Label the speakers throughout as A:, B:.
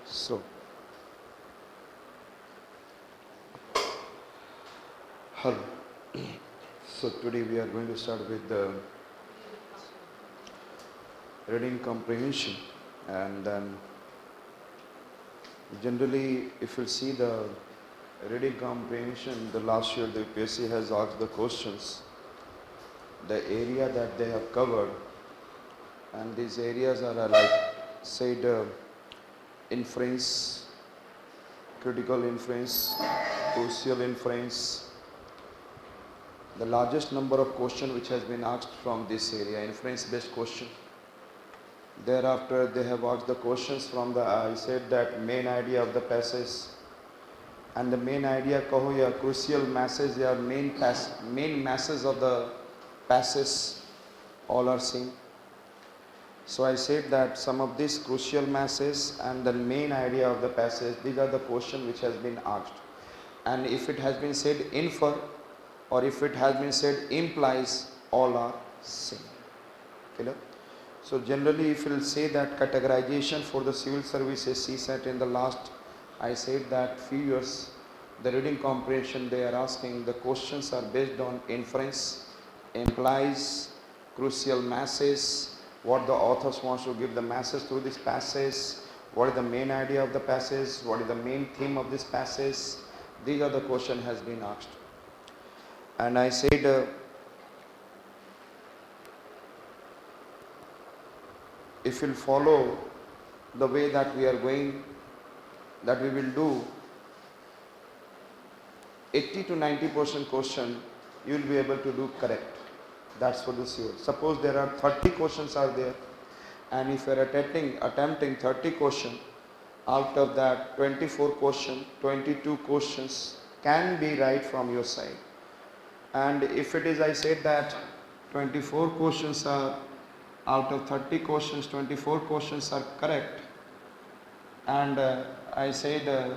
A: So, hello. So today we are going to start with the reading comprehension, and then generally if you see the reading comprehension, the last year the UPSC has asked the questions, the area that they have covered, and these areas are like said inference, critical inference, crucial inference. The largest number of questions which has been asked from this area, inference based question. Thereafter they have asked the questions from the, I said that main idea of the passage, and the main idea kaho ya crucial message ya main message of the passage, all are same. So I said that some of these crucial messages and the main idea of the passage, these are the questions which has been asked. And if it has been said infer, or if it has been said implies, all are same. Clear? So generally if you will say that categorization for the civil services CSAT in the last, I said that few years, the reading comprehension they are asking, the questions are based on inference, implies, crucial message, what the authors wants to give the message through this passage, what is the main idea of the passage, what is the main theme of this passage. These are the question has been asked. And I said if you follow the way that we are going, that we will do 80 to 90% question, you will be able to do correct. That's for the sure. Suppose there are 30 questions are there, and if you are attempting 30 questions, out of that 24 questions, 22 questions can be right from your side. And if it is, I said that 24 questions are out of 30 questions, 24 questions are correct, and I said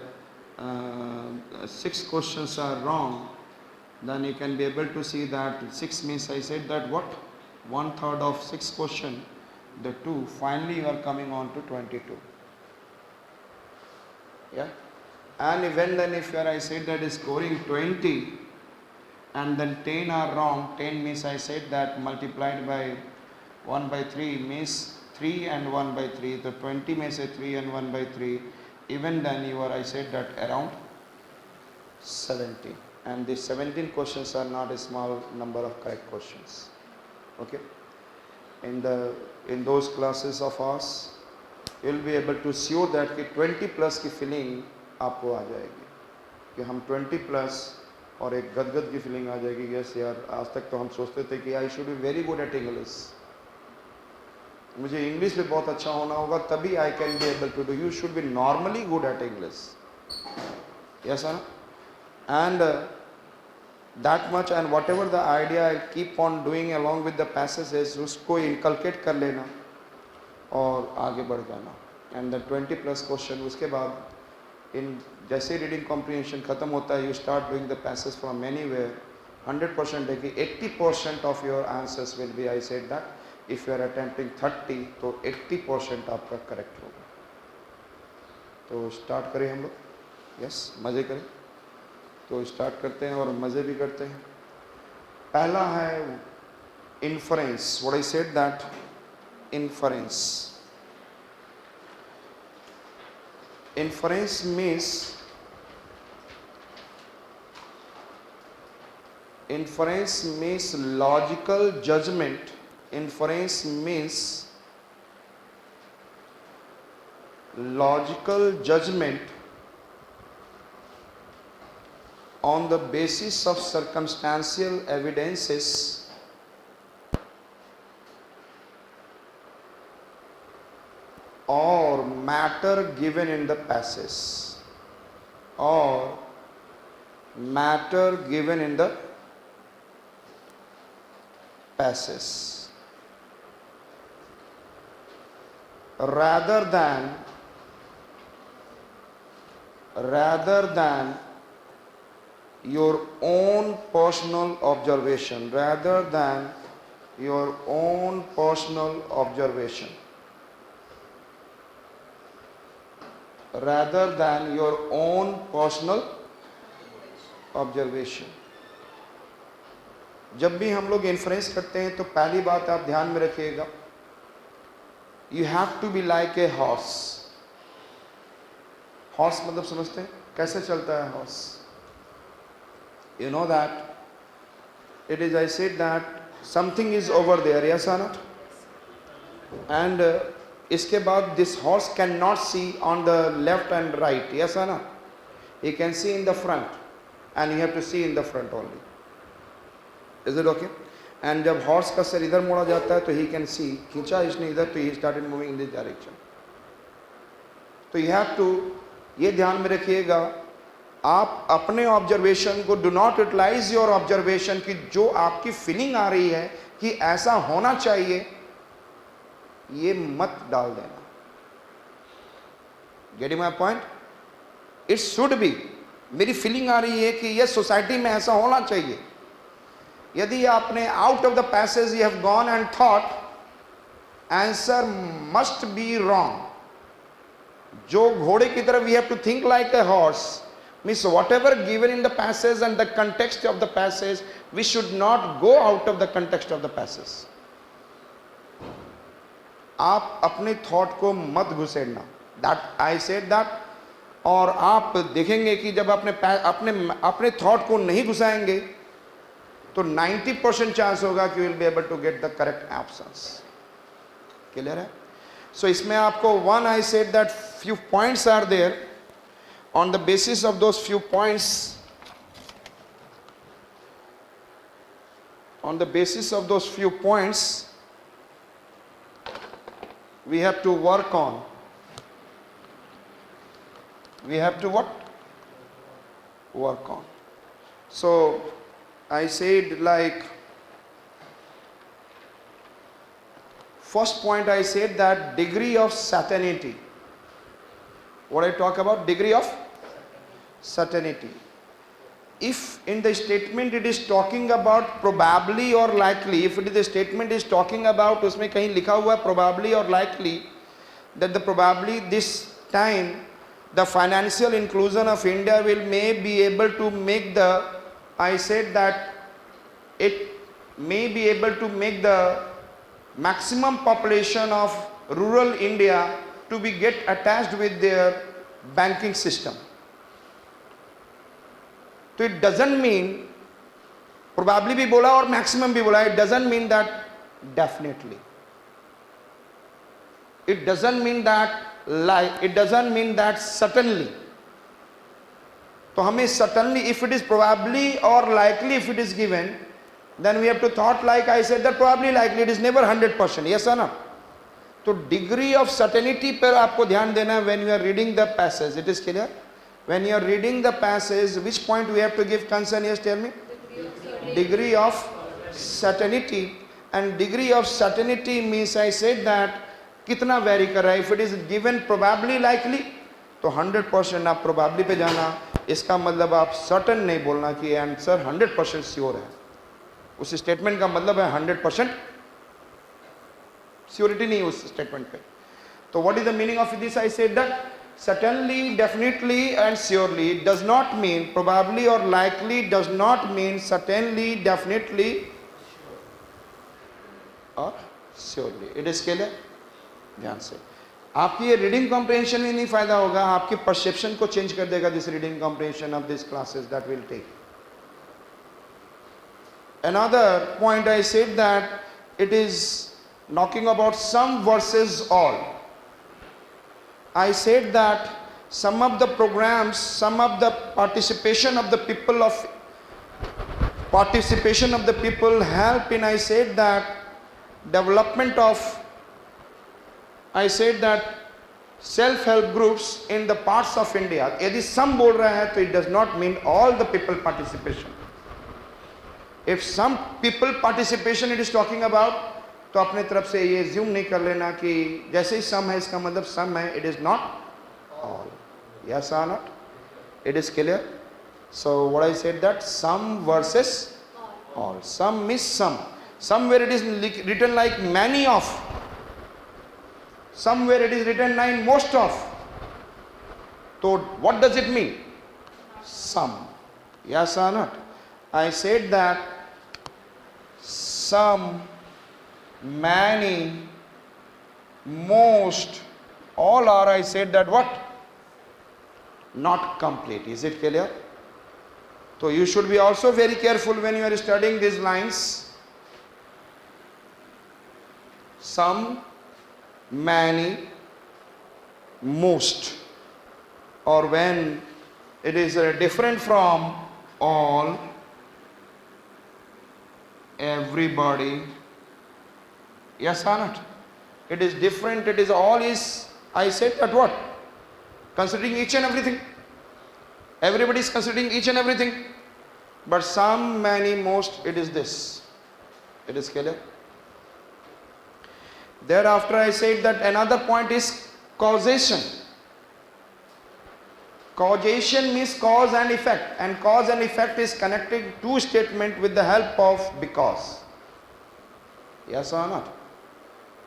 A: 6 questions are wrong, then you can be able to see that 6 means, I said that what? 1/3 of 6 question, the 2, finally you are coming on to 22. Yeah? And even then if you are, I said that is scoring 20, and then 10 are wrong, 10 means I said that multiplied by 1/3 means 3 and 1/3, the 20 may say 3 and 1/3, even then you are, I said that around 17, and the 17 questions are not a small number of correct questions. Okay, in those classes of ours you will be able to sure that कि 20 plus की feeling आपको आ जाएगी कि हम 20 plus, और एक गदगद की फीलिंग आ जाएगी, यस यार आज तक तो हम सोचते थे कि I should be very good at English, मुझे इंग्लिश में बहुत अच्छा होना होगा तभी I can be able to do. You should be normally good at English. Yes sir. And that much, and whatever the idea I keep on doing along with the passages, उसको inculcate कर लेना और आगे बढ़ जाना. And the 20 plus question, उसके बाद इन जैसे रीडिंग कॉम्प्रिहेंशन खत्म होता है, you start doing the passage from anywhere. 100% है कि 80% of your answers will be, I said that if you are attempting 30 तो 80% आपका करेक्ट होगा. तो स्टार्ट करें हम लोग. यस, मज़े करें. तो स्टार्ट करते हैं और मज़े भी करते हैं. पहला है inference. What I said that inference. Inference means logical judgment. Inference means logical judgment on the basis of circumstantial evidences or matter given in the passage, or matter given in the passage, rather than your own personal observation, rather than your own personal observation, rather than your own personal observation. जब भी हम लोग inference करते हैं तो पहली बात आप ध्यान में रखिएगा, you have to be like a horse. Horse मतलब समझते हैं कैसे चलता है horse? You know that it is, I said that something is over there, yes or not? And इसके बाद this horse cannot see on the left and right, yes or not? He can see in the front and you have to see in the front only. Is it okay? And जब horse का sir इधर मोड़ा जाता है तो he can see, खींचा इसने इधर तो he started moving in this direction. तो you have to, ये ध्यान में रखिएगा, आप अपने ऑब्जर्वेशन को, do not utilize your observation की जो आपकी फीलिंग आ रही है कि ऐसा होना चाहिए, ये मत डाल देना. Getting my point? It should be, मेरी फीलिंग आ रही है कि ये सोसाइटी में ऐसा होना चाहिए. यदि आपने out of the passage you have gone and thought answer must be wrong, जो घोड़े की तरफ we have to think like a horse, means whatever given in the passage and the context of the passage, we should not go out of the context of the passage. आप अपने thought को मत घुसेड़ना, that I said that. और आप देखेंगे कि जब अपने थॉट को नहीं घुसाएंगे तो 90% चांस होगा कि you will be able to get the correct options. Clear है? So इसमें आपको one, I said that few points are there. On the basis of those few points, we have to work on. We have to what? Work on. So I said, like, first point I said that degree of certainty. What I talk about? Degree of certainty. If in the statement it is talking about probably or likely, if it is the statement is talking about, उसमें कहीं लिखा हुआ है probably or likely, that the probably this time the financial inclusion of India may be able to make the, I said that it may be able to make the maximum population of rural India to be get attached with their banking system. So it doesn't mean, probably भी बोला और maximum भी बोला, it doesn't mean that definitely. It doesn't mean that it doesn't mean that certainly. तो हमें certainly, if it is probably or likely, if it is given, then we have to thought, like I said, that probably likely, it is never 100%, yes or no? तो degree of certainty पर आपको ध्यान देना है when you are reading the passage. It is clear? When you are reading the passage, which point we have to give concern? Yes, tell me. Degree of certainty. And degree of certainty means, I said that, कितना vary कर रहा है. If it is given probably likely तो 100% आप probably पे जाना. इसका मतलब आप सर्टन नहीं बोलना कि आंसर 100% श्योर है. उस स्टेटमेंट का मतलब है 100% श्योरिटी नहीं उस स्टेटमेंट पे. तो what is the meaning of this? I said that certainly, definitely and surely. It does not mean probably or likely, does not mean certainly, definitely or surely. It is clear? ध्यान से. आपकी ये reading comprehension में नहीं फायदा होगा, आपकी perception को चेंज कर देगा. This reading comprehension of this classes that will take. Another point I said that it is knocking about some versus all. I said that some of the programs, some of the participation of the people help in, I said that, development of, I said that, self-help groups in the parts of India. यदि some बोल रहा है तो it does not mean all the people participation. If some people participation it is talking about, तो अपने तरफ से ये ज्यूम नहीं कर लेना कि जैसे ही सम है इसका मतलब सम है. It is not all. Yes और not? It is clear? So what I said that some versus all. Some means some. Somewhere it is written like many of, somewhere it is written like most of. So what does it mean? Some. Yes or not? I said that some, many, most, all are, I said that what? Not complete. Is it clear? So you should be also very careful when you are studying these lines. Some, many, most, or when it is different from all, everybody. Yes or not? It is different, it is all is, I said that what? Considering each and everything. Everybody is considering each and everything. But some, many, most, it is this. It is clear? Thereafter I said that another point is causation. Causation means cause and effect, and cause and effect is connecting two statements with the help of because. Yes or not?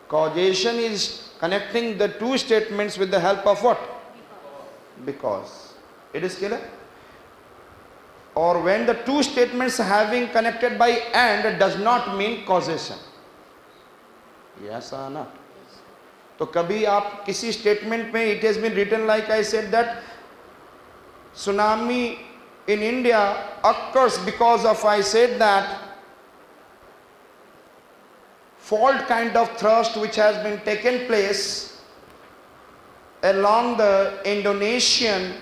A: Causation is connecting the two statements with the help of what? Because. It is clear? Or when the two statements having connected by and does not mean causation. Yes or not? तो कभी आप किसी statement में it has been written like I said that tsunami in India occurs because of, I said that, fault kind of thrust which has been taken place along the Indonesian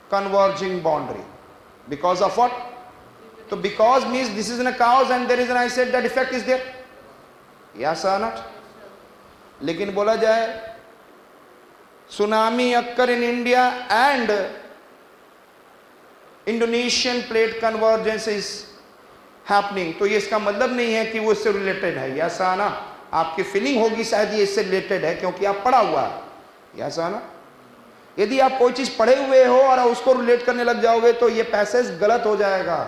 A: converging boundary. Because of what? So because means this is a cause and there is an, I said that effect is there. Yes or not? लेकिन बोला जाए tsunami occur in India and Indonesian plate convergence is happening, तो ये इसका मतलब नहीं है कि वो इससे रिलेटेड है. यस आना, आपकी फीलिंग होगी शायद ये इससे रिलेटेड है क्योंकि आप पढ़ा हुआ है. यस आना, यदि आप कोई चीज पढ़े हुए हो और उसको रिलेट करने लग जाओगे तो ये पैसेज गलत हो जाएगा.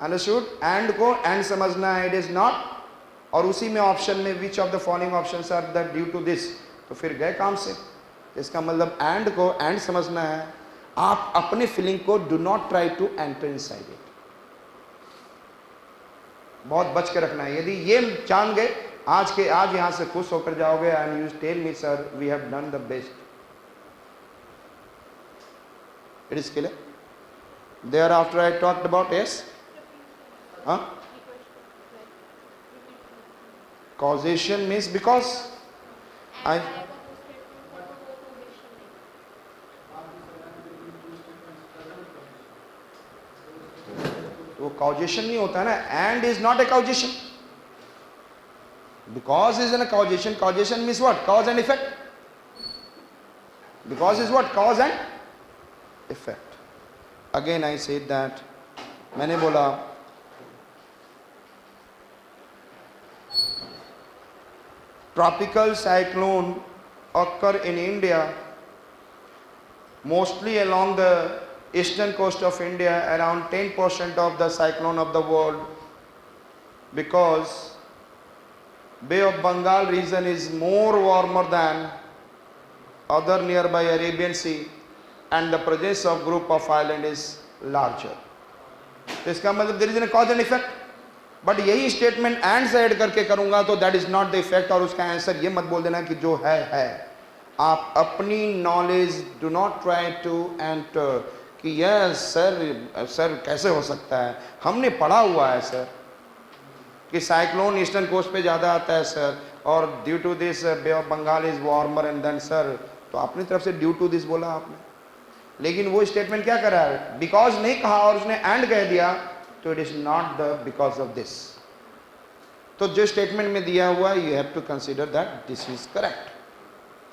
A: अंडरस्टूड? एंड को एंड समझना है, इट इज नॉट. और उसी में ऑप्शन में which of the following options are that due to this, तो फिर गए काम से. इसका मतलब एंड को एंड समझना है. आप अपने फीलिंग को do not try to enter inside it. बहुत बच के रखना है. यदि ये जान गए आज यहां से खुश होकर जाओगे and you tell me sir we have done the best. It is clear? Thereafter I talked about yes causation means because I वो causation नहीं होता ना. and is not a causation. because is a causation. causation means what? cause and effect. because is what? cause and effect. again I said that मैंने बोला tropical cyclone occur in India, mostly along the eastern coast of India, around 10% of the cyclone of the world, because Bay of Bengal region is more warmer than other nearby Arabian Sea and the presence of group of island is larger. तो इसका मतलब there is a cause and effect. But यही statement and से add करके करूंगा तो that is not the effect. और उसका आंसर ये मत बोल देना कि जो है. आप अपनी knowledge do not try to enter कि यस सर कैसे हो सकता है, हमने पढ़ा हुआ है सर कि साइक्लोन ईस्टर्न कोस्ट पे ज़्यादा आता है सर और due to this bay of Bengal is warmer and then sir. तो अपनी तरफ से ड्यू टू दिस बोला आपने, लेकिन वो स्टेटमेंट क्या कर रहा है? बिकॉज नहीं कहा और उसने एंड कह दिया, तो it is not the because of this. तो जो स्टेटमेंट में दिया हुआ you have to consider that this is correct,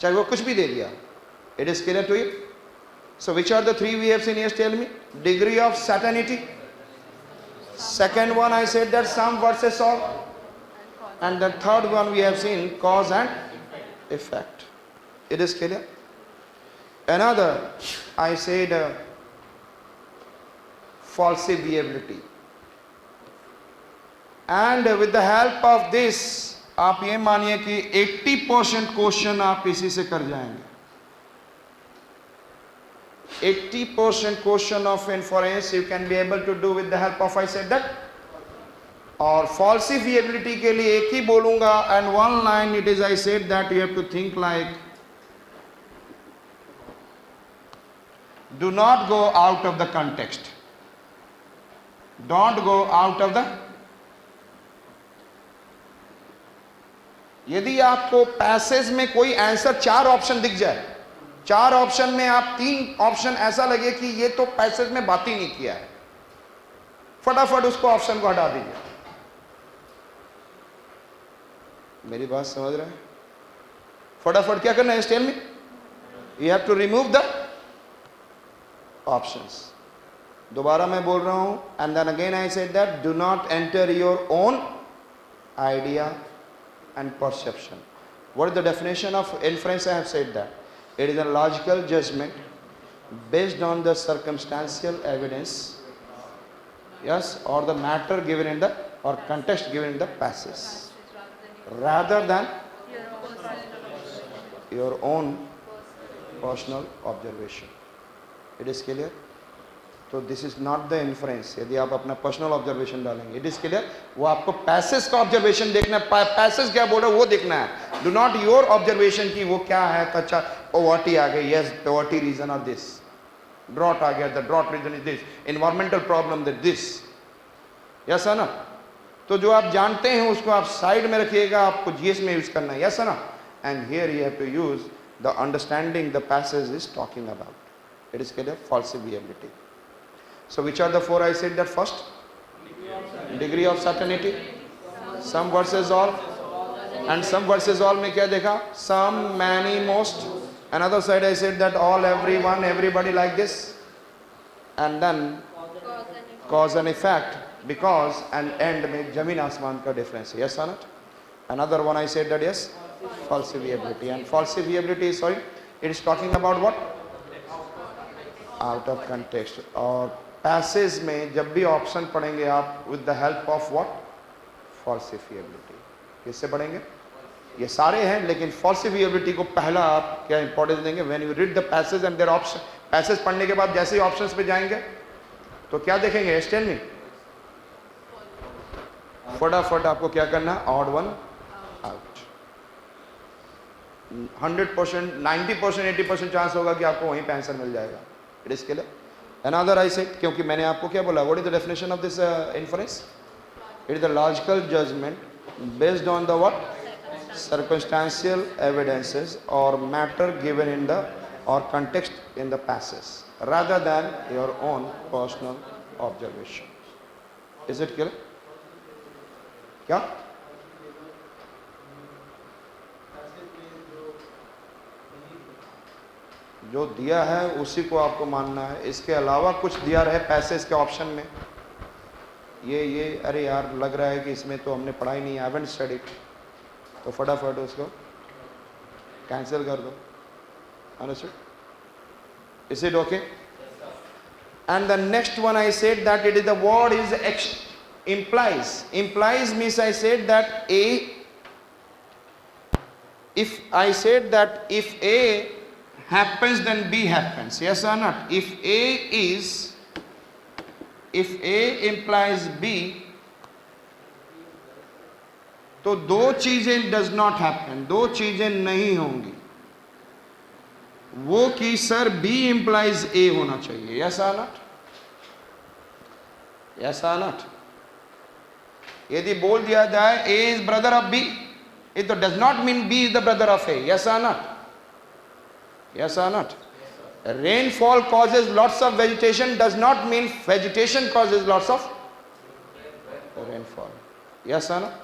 A: चाहे वो कुछ भी दे दिया. It is clear to you? So which are the three we have seen? Yes tell me. Degree of certainty. Second one I said that some versus all, and the third one we have seen cause and effect. It is clear? Another I said falsifiability. And with the help of this आप ये मानिए कि 80% question आप इसी से कर जाएंगे. 80% question of inference you can be able to do with the help of I said that. और falsifiability के लिए एक ही बोलूंगा, and one line it is I said that you have to think like, do not go out of the context. Don't go out of the. यदि आपको passage में कोई answer 4 option दिख जाए, 4 ऑप्शन में आप 3 ऑप्शन ऐसा लगे कि ये तो पैसेज में बात ही नहीं किया है, फटाफट उसको ऑप्शन को हटा दीजिए। मेरी बात समझ रहे हैं? फटाफट क्या करना है? Tell me. You have to remove the options. दोबारा मैं बोल रहा हूं, and then again I said that do not enter your own idea and perception. What is the definition of inference? I have said that it is a logical judgment based on the circumstantial evidence, yes, or the matter given in the or context given in the passage, rather than your own personal observation. It is clear? तो this is not the inference. यदि आप अपना personal observation डालेंगे, it is clear, वो आपको passage का observation देखना है, पैसेज क्या बोल रहा है वो देखना है, डू नॉट योर ऑब्जर्वेशन की वो क्या है। तो अच्छा पॉवर्टी आ गई, yes poverty reason of this, drought आ गया, the drought reason is this, environmental problem that this, yes है ना। तो जो आप जानते हैं उसको आप साइड में रखिएगा, आपको जीएस में यूज करना है, यस है ना। And here you have to use the understanding the passage is talking about. It is clear, falsifiability. So which are the 4 I said that? First, degree of certainty, some versus all, and some versus all में क्या देखा? Some, many, most. Another side I said that all, everyone, everybody like this, and then cause and effect, because and end में जमीन आसमान का difference, yes or not? Another one I said that yes, falsifiability, and falsifiability, sorry, it is talking about what? Out of context. और passage में जब भी option पढ़ेंगे आप with the help of what? Falsifiability. किससे पढ़ेंगे? ये सारे हैं, लेकिन फॉल्सिफिएबिलिटी को पहला आप क्या इंपॉर्टेंस देंगे? When you read the passage and there option, passage पढ़ने के बाद जैसे ही ऑप्शंस पे जाएंगे तो क्या देखेंगे? Tell me. फटाफट आपको क्या करना? Odd one out. 100%, 90%, 80% चांस होगा कि आपको वहीं पे आंसर मिल जाएगा। It is clear? Another I said, क्योंकि मैंने आपको क्या बोला? What is the definition of this inference? It is the logical judgment based on the what? Circumstantial evidences or matter given in the or context in the passage, rather than your own personal observation. Is it clear? क्या? जो दिया है उसी को आपको मानना है, इसके अलावा कुछ दिया रहे पैसेज के ऑप्शन में, ये अरे यार लग रहा है कि इसमें तो हमने पढ़ा ही नहीं, आई हैवंट स्टडीड, तो फटाफट उसको कैंसिल कर दो। Understood? Is it okay? And the next one I said that it is the word is implies means I said that if I said that if A happens then B happens, yes or not? if A implies B, तो दो चीजें does not happen, दो चीजें नहीं होंगी, वो कि sir B implies A होना चाहिए, yes or not? yes or not? यदि बोल दिया जाए A is brother of B, it does not mean B is the brother of A, yes or not? yes or not? Rainfall causes lots of vegetation does not mean vegetation causes lots of rainfall, yes or not?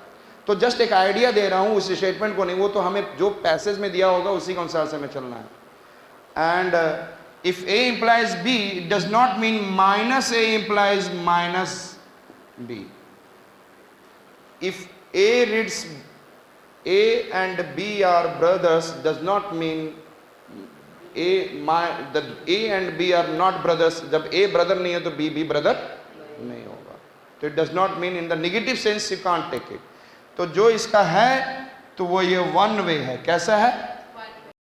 A: तो just एक idea दे रहा हूं, उस statement को नहीं, वो तो हमें जो पैसेज में दिया होगा उसी के अनुसार से हमें चलना है। And if A implies B does not mean minus A implies minus B. If A reads A and B are brothers does not mean A and B are not brothers. जब A brother नहीं है तो B भी brother नहीं होगा, तो it does not mean in the negative sense you can't take it. तो जो इसका है तो वो ये वन वे है, कैसा है?